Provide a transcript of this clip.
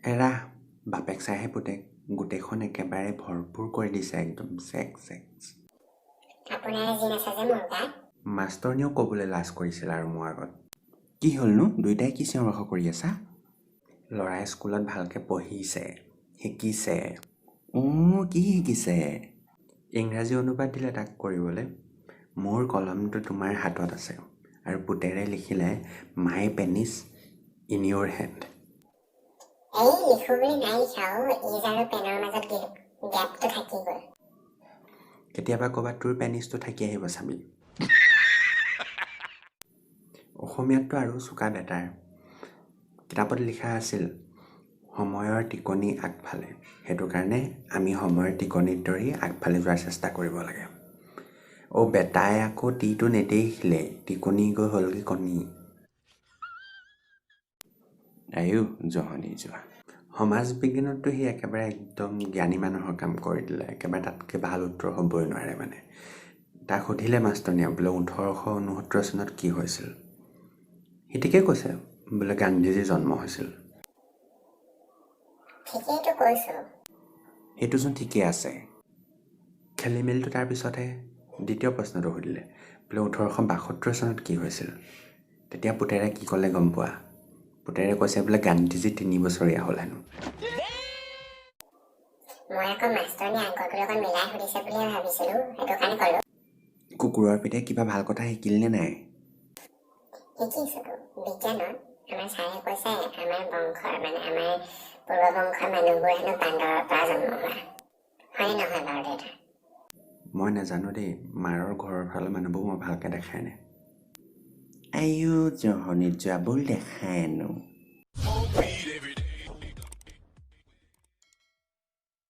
হেৰা বাপেক চাইহে পুতেক গোটেইখন একেবাৰে ভৰপূৰ কৰি দিছে একদম চেক চেক আপোনাৰ জিন আছে যে মোৰ গাত মাষ্টৰনীয়েও ক'বলৈ লাজ কৰিছিল আৰু মোৰ আগত কি হ'লনো দুয়োটাই কি চিঞৰ বাখৰ কৰি আছা ল'ৰাই স্কুলত ভালকৈ পঢ়িছে শিকিছে কি শিকিছে ইংৰাজী অনুবাদ দিলে তাক কৰিবলৈ মোৰ কলমটো তোমাৰ হাতত আছে আৰু পুতেৰে লিখিলে মাই পেনিছ ইন ইয়'ৰ হেণ্ড এই লিখো বুলি নাই লিখাও ইজ আৰু পেনৰ মাজত গেপটো থাকি গ'ল কেতিয়াবা ক'ৰবাত তোৰ পেনিছটো থাকি আহিব চাবি অসমীয়াতটো আৰু চোকা বেটাৰ কিতাপত লিখা আছিল সময়ৰ টিকনি আগফালে সেইটো কাৰণে আমি সময়ৰ টিকনিত ধৰি আগফালে যোৱাৰ চেষ্টা কৰিব লাগে বেটাই আকৌ টিটো নেদেখিলে টিকনি গৈ হ'লগৈ কণী আয়ো জহনি যোৱা সমাজ বিজ্ঞানততো সি একেবাৰে একদম জ্ঞানী মানুহৰ কাম কৰি দিলে একেবাৰে তাতকৈ ভাল উত্তৰ হ'বই নোৱাৰে মানে তাক সুধিলে মাষ্টৰনীয়ে বোলে 1869 চনত কি হৈছিল সি ঠিকেই কৈছে বোলে গান্ধীজীৰ জন্ম হৈছিল ঠিকেইতো কৈছো সেইটোচোন ঠিকেই আছে খেলি মেলিটো তাৰপিছতহে দ্বিতীয় প্ৰশ্নটো সুধিলে বোলে 1872 চনত কি হৈছিল তেতিয়া পুতেৰে কি ক'লে গম পোৱা পুতেৰে কৈছে বোলে গান্ধীজী 3 বছৰীয়া হ'ল হেনো মই আকৌ মাষ্টৰনী আংকলটোৰ লগত মিলাই সুধিছে বুলিহে ভাবিছিলো সেইটো কাৰণে ক'লো কুকুৰৰ পিঠে কিবা ভাল কথা শিকিলনে নাই শিকিছোতো বিজ্ঞানত আমাৰ ছাৰে কৈছে আমাৰ বংশৰ মানে আমাৰ পূৰ্ববংশৰ মানুহবোৰ হেনো বান্দৰৰ পৰা জন্ম হোৱা হয়নে নহয় বাৰু দেউতা মই নাজানো দেই মাৰৰ ঘৰৰ ফালৰ মানুহবোৰ মই ভালকৈ দেখাই নাই আয়ো জহনিত যোৱা ব'ল দেখাই আনো